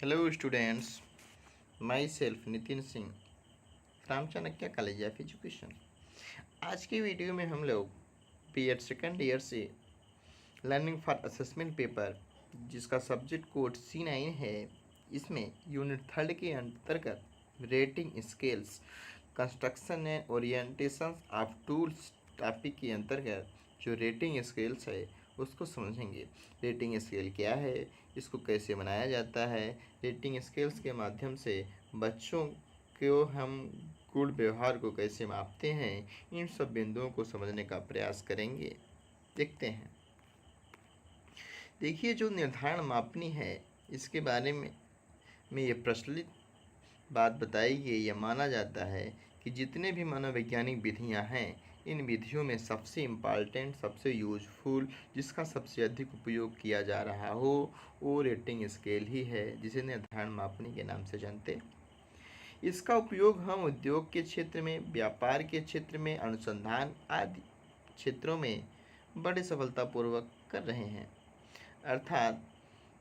Hello students, my self Nitin Singh from Chanakya college of education. आज की video में हम लोग बीएड सेकेंड ईयर से लर्निंग फॉर असेसमेंट पेपर जिसका सब्जेक्ट कोड C9 है, इसमें यूनिट 3 के अंतर्गत rating scales construction and orientation of tools topic के अंतर्गत जो रेटिंग स्केल्स है उसको समझेंगे। रेटिंग स्केल क्या है, इसको कैसे बनाया जाता है, रेटिंग स्केल्स के माध्यम से बच्चों को हम गुण व्यवहार को कैसे मापते हैं, इन सब बिंदुओं को समझने का प्रयास करेंगे। देखते हैं। देखिए, जो निर्धारण मापनी है इसके बारे में ये प्रचलित बात बताई गई, यह माना जाता है कि जितने भी मनोवैज्ञानिक विधियां हैं, इन विधियों में सबसे इम्पॉर्टेंट, सबसे यूजफुल, जिसका सबसे अधिक उपयोग किया जा रहा हो, वो रेटिंग स्केल ही है, जिसे निर्धारण मापनी के नाम से जानते। इसका उपयोग हम उद्योग के क्षेत्र में, व्यापार के क्षेत्र में, अनुसंधान आदि क्षेत्रों में बड़े सफलतापूर्वक कर रहे हैं। अर्थात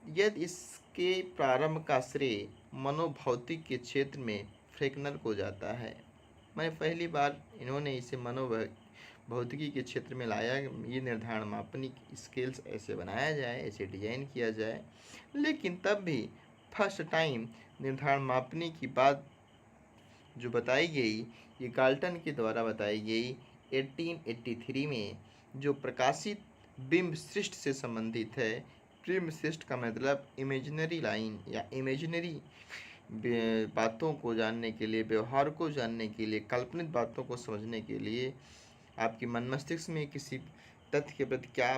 यदि इसके प्रारंभ का श्रेय मनोभौतिक के क्षेत्र में फ्रेकनर को जाता है। मैं पहली बार इन्होंने इसे मनोभौतिकी के क्षेत्र में लाया। ये निर्धारण मापनी स्केल्स ऐसे बनाया जाए, ऐसे डिजाइन किया जाए, लेकिन तब भी फर्स्ट टाइम निर्धारण मापनी की बात जो बताई गई, ये गाल्टन के द्वारा बताई गई 1883 में, जो प्रकाशित बिंब सृष्टि से संबंधित है। बिंब सृष्टि का मतलब इमेजिनरी लाइन या इमेजिनरी बातों को जानने के लिए, व्यवहार को जानने के लिए, काल्पनिक बातों को समझने के लिए, आपकी मन मस्तिष्क में किसी तथ्य के प्रति क्या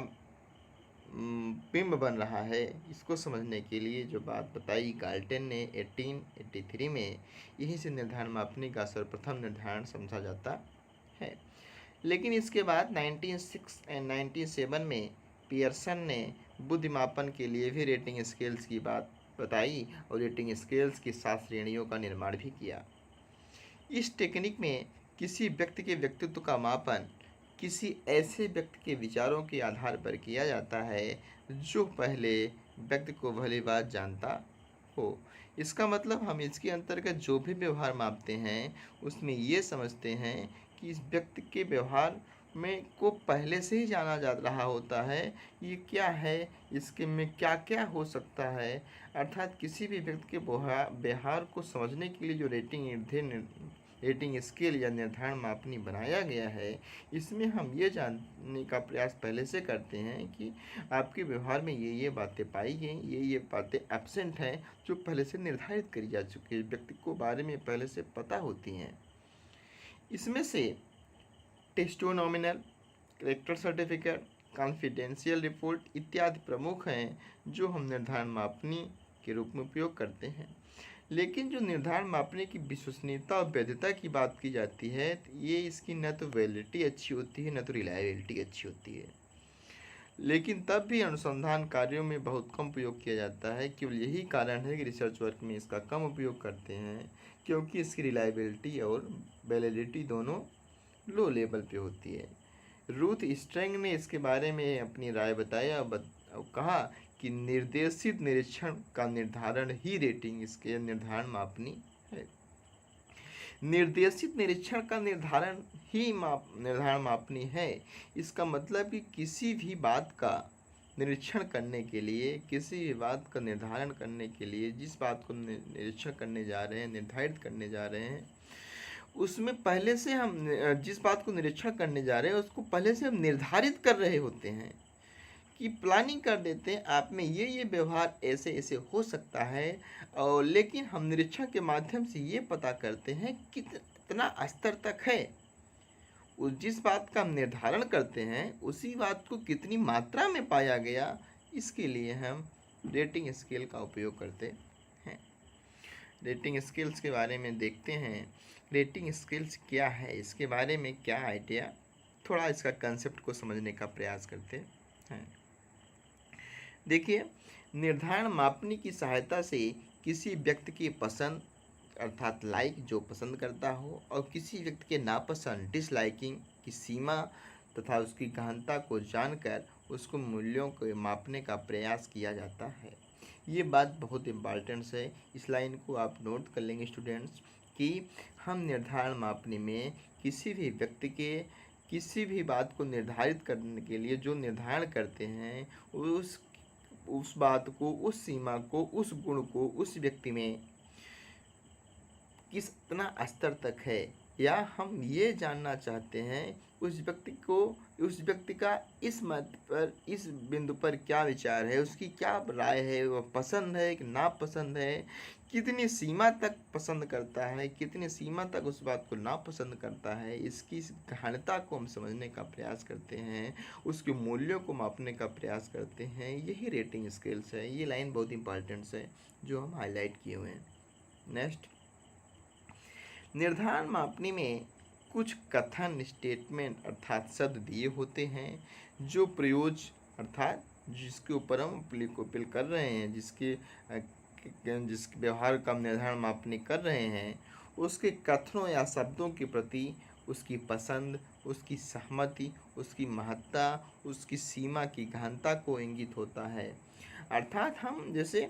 बिंब बन रहा है, इसको समझने के लिए जो बात बताई गाल्टन ने 1883 में, यहीं से निर्धारण मापनी का सर्वप्रथम निर्धारण समझा जाता है। लेकिन इसके बाद 1906 एंड 1907 में पियर्सन ने बुद्धिमापन के लिए भी रेटिंग स्केल्स की बात बताई और रेटिंग स्केल्स की 7 श्रेणियों का निर्माण भी किया। इस टेक्निक में किसी व्यक्ति के व्यक्तित्व का मापन किसी ऐसे व्यक्ति के विचारों के आधार पर किया जाता है जो पहले व्यक्ति को भली बात जानता हो। इसका मतलब हम इसके अंतर्गत जो भी व्यवहार मापते हैं उसमें ये समझते हैं कि इस व्यक्ति के व्यवहार में को पहले से ही जाना जा रहा होता है, ये क्या है, इसके में क्या क्या हो सकता है। अर्थात किसी भी व्यक्ति के व्यवहार को समझने के लिए जो रेटिंग स्केल या निर्धारण मापनी बनाया गया है, इसमें हम ये जानने का प्रयास पहले से करते हैं कि आपके व्यवहार में ये बातें पाई गई, ये बातें एब्सेंट हैं जो पहले से निर्धारित करी जा चुकी है, व्यक्ति को बारे में पहले से पता होती हैं। इसमें से टेस्टोनॉमिनल, कैरेक्टर सर्टिफिकेट, कॉन्फिडेंशियल रिपोर्ट इत्यादि प्रमुख हैं जो हम निर्धारण मापनी के रूप में उपयोग करते हैं। लेकिन जो निर्धारण मापने की विश्वसनीयता और वैधता की बात की जाती है, तो ये इसकी न तो वैलिडिटी अच्छी होती है, न तो रिलायबिलिटी अच्छी होती है। लेकिन तब भी अनुसंधान कार्यों में बहुत कम उपयोग किया जाता है। केवल यही कारण है कि रिसर्च वर्क में इसका कम उपयोग करते हैं, क्योंकि इसकी रिलायबिलिटी और वैलिडिटी दोनों लो लेवल पे होती है। रूथ स्ट्रैंग ने इसके बारे में अपनी राय बताया और कहा कि निर्देशित निरीक्षण का निर्धारण ही रेटिंग इसके निर्धारण मापनी है। निर्देशित निरीक्षण का निर्धारण ही निर्धारण मापनी है। इसका मतलब कि किसी भी बात का निरीक्षण करने के लिए, किसी भी बात का निर्धारण करने के लिए, जिस बात को निरीक्षण करने जा रहे हैं, निर्धारित करने जा रहे हैं, उसमें पहले से हम जिस बात को निरीक्षण करने जा रहे हैं उसको पहले से हम निर्धारित कर रहे होते हैं कि प्लानिंग कर देते हैं, आप में ये व्यवहार ऐसे ऐसे हो सकता है। और लेकिन हम निरीक्षण के माध्यम से ये पता करते हैं कि कितना स्तर तक है, उस जिस बात का हम निर्धारण करते हैं उसी बात को कितनी मात्रा में पाया गया, इसके लिए हम रेटिंग स्केल का उपयोग करते हैं। रेटिंग स्केल्स के बारे में देखते हैं। रेटिंग स्केल्स क्या है, इसके बारे में क्या आइडिया, थोड़ा इसका कंसेप्ट को समझने का प्रयास करते हैं। देखिए, निर्धारण मापनी की सहायता से किसी व्यक्ति की पसंद अर्थात लाइक जो पसंद करता हो और किसी व्यक्ति के नापसंद डिसलाइकिंग की सीमा तथा उसकी गहनता को जानकर उसको मूल्यों को मापने का प्रयास किया जाता है। ये बात बहुत इम्पॉर्टेंट है, इस लाइन को आप नोट कर लेंगे स्टूडेंट्स कि हम निर्धारण मापनी में किसी भी व्यक्ति के किसी भी बात को निर्धारित करने के लिए जो निर्धारण करते हैं उस बात को, उस सीमा को, उस गुण को उस व्यक्ति में कितना स्तर तक है, या हम ये जानना चाहते हैं उस व्यक्ति का इस मत पर, इस बिंदु पर क्या विचार है, उसकी क्या राय है, वह पसंद है कि नापसंद है, कितनी सीमा तक पसंद करता है, कितनी सीमा तक उस बात को नापसंद करता है, इसकी गहनता को हम समझने का प्रयास करते हैं, उसके मूल्यों को मापने का प्रयास करते हैं। यही रेटिंग स्केल्स है। ये लाइन बहुत इंपॉर्टेंट है जो हम हाईलाइट किए हुए हैं। नेक्स्ट, निर्धारण मापनी में कुछ कथन, स्टेटमेंट अर्थात शब्द दिए होते हैं जो प्रयोज्य अर्थात जिसके ऊपर हम अपील कर रहे हैं, जिसके व्यवहार का हम निर्धारण मापनी कर रहे हैं, उसके कथनों या शब्दों के प्रति उसकी पसंद, उसकी सहमति, उसकी महत्ता, उसकी सीमा की गहनता को इंगित होता है। अर्थात हम जैसे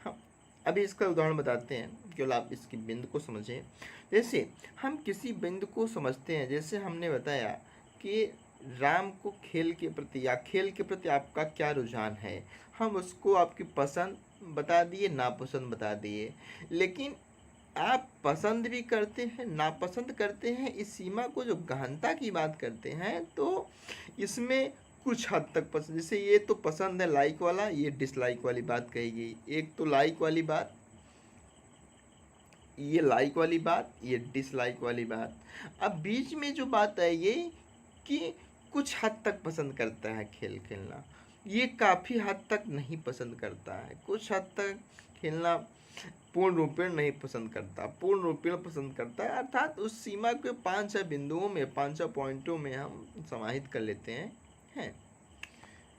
हम अभी इसका उदाहरण बताते हैं, केवल आप इसकी बिंदु को समझें। जैसे हम किसी बिंदु को समझते हैं, जैसे हमने बताया कि राम को खेल के प्रति या खेल के प्रति आपका क्या रुझान है, हम उसको आपकी पसंद बता दिए, नापसंद बता दिए, लेकिन आप पसंद भी करते हैं, नापसंद करते हैं, इस सीमा को जो गहनता की बात करते हैं, तो इसमें कुछ हद तक पसंद, जैसे ये तो पसंद है लाइक वाला, ये डिसलाइक वाली बात कही गई, एक तो लाइक वाली बात, ये लाइक वाली बात, ये डिसलाइक वाली बात। अब बीच में जो बात है ये कि कुछ हद तक पसंद करता है खेल खेलना, ये काफ़ी हद तक नहीं पसंद करता है, कुछ हद तक खेलना पूर्ण रूपेण नहीं पसंद करता, पूर्ण रूपेण पसंद करता है। अर्थात उस सीमा के 5-6 बिंदुओं में, 5-6 पॉइंटों में हम समाहित कर लेते हैं।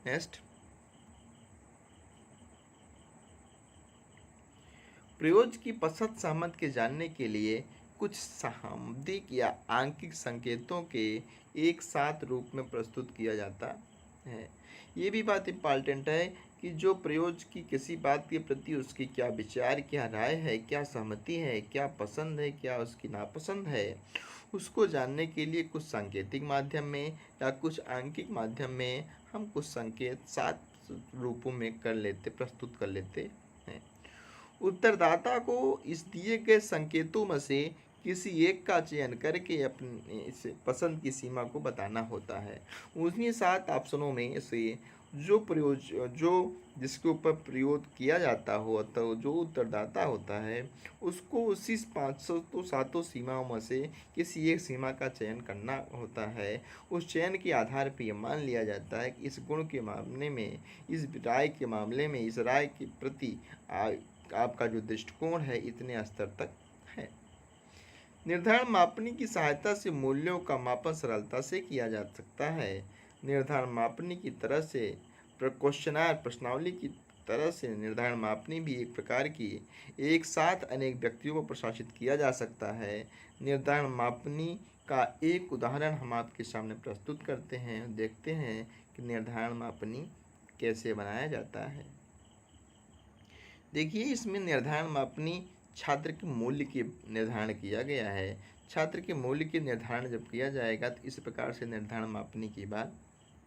नेक्स्ट, प्रयोज्य की पसंद सहमत के जानने के लिए कुछ सामयिक या आंकिक संकेतों के एक साथ रूप में प्रस्तुत किया जाता है। ये भी बात इम्पॉर्टेंट है कि जो प्रयोज्य की किसी बात के प्रति उसकी क्या विचार, क्या राय है, क्या सहमति है, क्या पसंद है, क्या उसकी नापसंद है, उसको जानने के लिए कुछ सांकेतिक माध्यम में या कुछ आंकिक माध्यम में हम कुछ संकेत 7 रूपों में प्रस्तुत कर लेते हैं। उत्तरदाता को इस दिए गए संकेतों में से किसी एक का चयन करके अपनी इस पसंद की सीमा को बताना होता है। उन्हीं 7 ऑप्शनों में से जो जिसके ऊपर प्रयोग किया जाता हो, तो जो उत्तरदाता होता है उसको उसी 700 सीमाओं में से किसी एक सीमा का चयन करना होता है। उस चयन के आधार पर यह मान लिया जाता है कि इस गुण के मामले में, इस राय के मामले में, इस राय के प्रति आपका जो दृष्टिकोण है इतने स्तर तक है। निर्धारण मापनी की सहायता से मूल्यों का मापन सरलता से किया जा सकता है। निर्धारण मापनी की तरह से क्वेश्चनर, प्रश्नावली की तरह से निर्धारण मापनी भी एक प्रकार की एक साथ अनेक व्यक्तियों को प्रशासित किया जा सकता है। निर्धारण मापनी का एक उदाहरण हम आपके सामने प्रस्तुत करते हैं, देखते हैं कि निर्धारण मापनी कैसे बनाया जाता है। देखिए, इसमें निर्धारण मापनी छात्र के मूल्य की निर्धारण किया गया है। छात्र के मूल्य के निर्धारण जब किया जाएगा तो इस प्रकार से निर्धारण मापनी की बात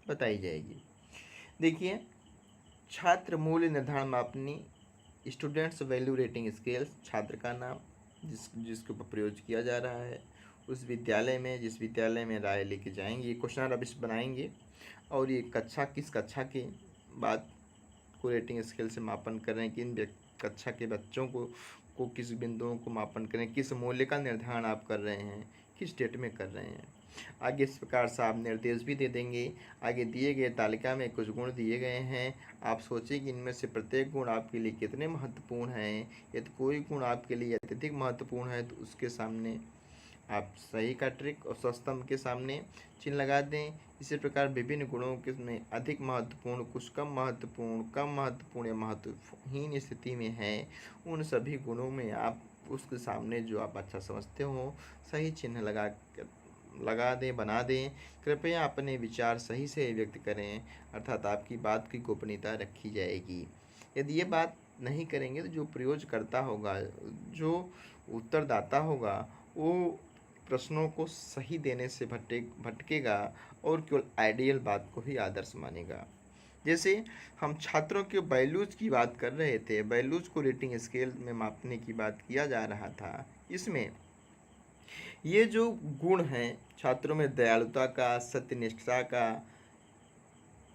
बताई जाएगी। देखिए, छात्र मूल्य निर्धारण मापनी, स्टूडेंट्स वैल्यू रेटिंग स्केल्स, छात्र का नाम जिसके ऊपर प्रयोग किया जा रहा है, उस विद्यालय में जिस विद्यालय में राय लेके जाएंगे, ये क्वेश्चन अब इस बनाएंगे, और ये कक्षा किस कक्षा के बाद को रेटिंग स्केल से मापन करें, किन कक्षा के बच्चों को किस बिंदुओं को मापन करें, किस मूल्य का निर्धारण आप कर रहे हैं, किस डेट में कर रहे हैं। आगे इस प्रकार से आप निर्देश भी दे देंगे। आगे दिए गए तालिका में कुछ गुण दिए गए हैं, आप सोचें कि इनमें से प्रत्येक गुण आपके लिए कितने महत्वपूर्ण हैं। यदि कोई गुण आपके लिए अत्यधिक महत्वपूर्ण है तो उसके सामने आप सही का ट्रिक और स्तंभ के सामने चिन्ह लगा दें। इसी प्रकार विभिन्न गुणों के में अधिक महत्वपूर्ण, कुछ कम महत्वपूर्ण या महत्वहीन स्थिति में है, उन सभी गुणों में आप उसके सामने जो आप अच्छा समझते हो सही चिन्ह लगा दें, बना दें। कृपया अपने विचार सही से व्यक्त करें, अर्थात आपकी बात की गोपनीयता रखी जाएगी। यदि ये बात नहीं करेंगे तो जो प्रयोजकर्ता होगा, जो उत्तरदाता होगा, वो प्रश्नों को सही देने से भटकेगा और केवल आइडियल बात को ही आदर्श मानेगा। जैसे हम छात्रों के बैलूज की बात कर रहे थे, बैलूज को रेटिंग स्केल में मापने की बात किया जा रहा था। इसमें ये जो गुण हैं छात्रों में, दयालुता का, सत्यनिष्ठा का,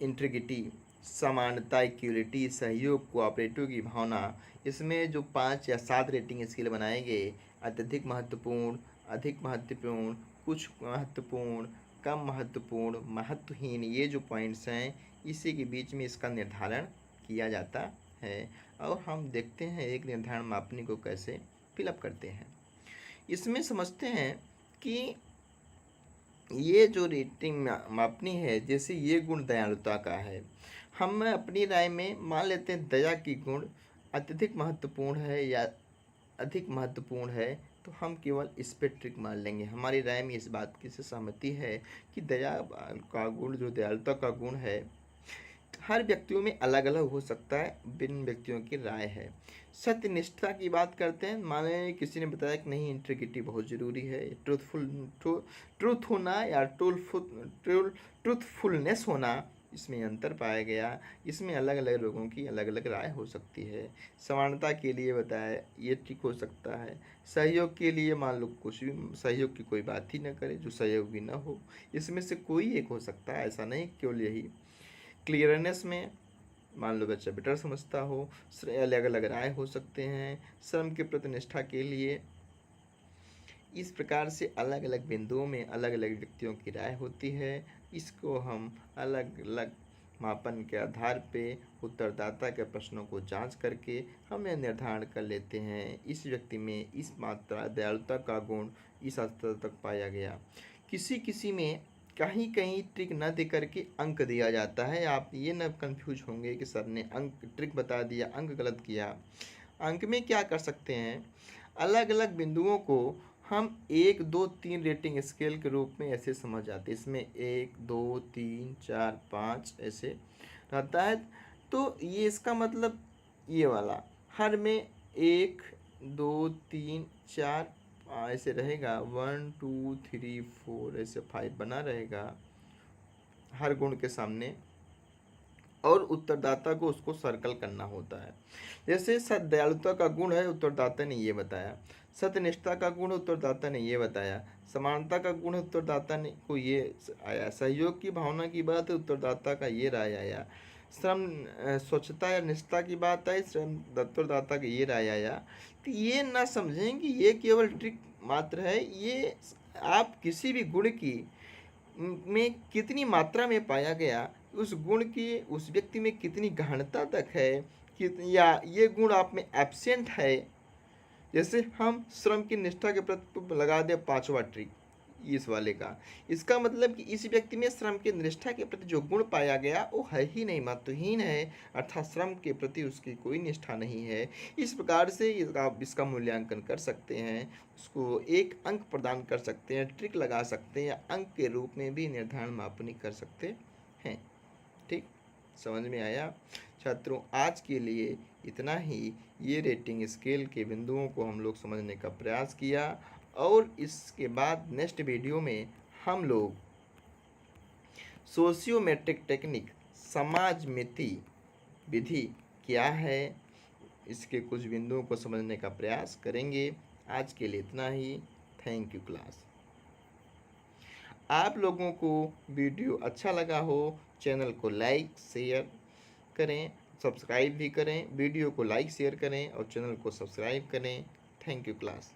इंटीग्रिटी, समानता, इक्वलिटी, सहयोग, कोऑपरेटिव की भावना, इसमें जो 5 या 7 रेटिंग स्केल बनाए गए, अत्यधिक महत्वपूर्ण, अधिक महत्वपूर्ण, कुछ महत्वपूर्ण, कम महत्वपूर्ण, महत्वहीन, ये जो पॉइंट्स हैं इसी के बीच में इसका निर्धारण किया जाता है। और हम देखते हैं एक निर्धारण मापनी को कैसे फिलअप करते हैं। इसमें समझते हैं कि ये जो रेटिंग मापनी है, जैसे ये गुण दयालुता का है, हम अपनी राय में मान लेते हैं दया की गुण अत्यधिक महत्वपूर्ण है या अधिक महत्वपूर्ण है, तो हम केवल इस पे ट्रिक मार लेंगे। हमारी राय में इस बात की से सहमति है कि दया का गुण, जो दयालुता का गुण है, हर व्यक्तियों में अलग अलग हो सकता है, भिन्न व्यक्तियों की राय है। सत्यनिष्ठा की बात करते हैं, माने किसी ने बताया कि नहीं इंटीग्रिटी बहुत ज़रूरी है, ट्रूथ होना या ट्रूथफुलनेस होना, इसमें अंतर पाया गया। इसमें अलग अलग लोगों की अलग अलग राय हो सकती है। समानता के लिए बताया ये ठीक हो सकता है। सहयोग के लिए मान लो कुछ भी, सहयोग की कोई बात ही ना करे, जो सहयोगी ना हो, इसमें से कोई एक हो सकता है, ऐसा नहीं केवल यही। क्लियरनेस में मान लो बच्चा बेटर समझता हो, अलग अलग राय हो सकते हैं। श्रम के प्रति निष्ठा के लिए, इस प्रकार से अलग अलग बिंदुओं में अलग अलग व्यक्तियों की राय होती है। इसको हम अलग अलग मापन के आधार पे उत्तरदाता के प्रश्नों को जांच करके हम यह निर्धारण कर लेते हैं इस व्यक्ति में इस मात्रा दयालुता का गुण इस स्तर तक पाया गया। किसी किसी में कहीं कहीं ट्रिक न दे करके अंक दिया जाता है। आप ये न कंफ्यूज होंगे कि सर ने अंक ट्रिक बता दिया, अंक गलत किया। अंक में क्या कर सकते हैं, अलग अलग बिंदुओं को हम 1 2 3 रेटिंग स्केल के रूप में ऐसे समझ जाते हैं। इसमें 1 2 3 4 5 ऐसे रहता है। तो ये इसका मतलब ये वाला हर में 1 2 3 4 ऐसे रहेगा, 1 2 3 4 ऐसे 5 बना रहेगा हर गुण के सामने, और उत्तरदाता को उसको सर्कल करना होता है। जैसे दयालुता का गुण है, उत्तरदाता ने ये बताया। सत्यनिष्ठा का गुण उत्तरदाता ने ये बताया। समानता का गुण उत्तरदाता ने को ये आया। सहयोग की भावना की बात है, उत्तरदाता का ये राय आया। श्रम स्वच्छता या निष्ठा की बात आई, श्रम उत्तरदाता का ये राय आया। तो ये ना समझें कि ये केवल ट्रिक मात्र है। ये आप किसी भी गुण की में कितनी मात्रा में पाया गया, उस गुण की उस व्यक्ति में कितनी गहनता तक है, या ये गुण आप में एब्सेंट है। जैसे हम श्रम की निष्ठा के प्रति लगा दे 5वां ट्रिक इस वाले का, इसका मतलब कि इस व्यक्ति में श्रम की निष्ठा के प्रति जो गुण पाया गया वो है ही नहीं, महत्वहीन है, अर्थात श्रम के प्रति उसकी कोई निष्ठा नहीं है। इस प्रकार से इसका मूल्यांकन कर सकते हैं, उसको 1 अंक प्रदान कर सकते हैं, ट्रिक लगा सकते हैं, या अंक के रूप में भी निर्धारण मापनी कर सकते हैं। ठीक, समझ में आया छात्रों? आज के लिए इतना ही। ये रेटिंग स्केल के बिंदुओं को हम लोग समझने का प्रयास किया, और इसके बाद नेक्स्ट वीडियो में हम लोग सोशियोमेट्रिक टेक्निक, समाजमिति विधि क्या है, इसके कुछ बिंदुओं को समझने का प्रयास करेंगे। आज के लिए इतना ही। Thank you class. आप लोगों को वीडियो अच्छा लगा हो, चैनल को लाइक शेयर करें, सब्सक्राइब भी करें। वीडियो को लाइक शेयर करें और चैनल को सब्सक्राइब करें। Thank you class.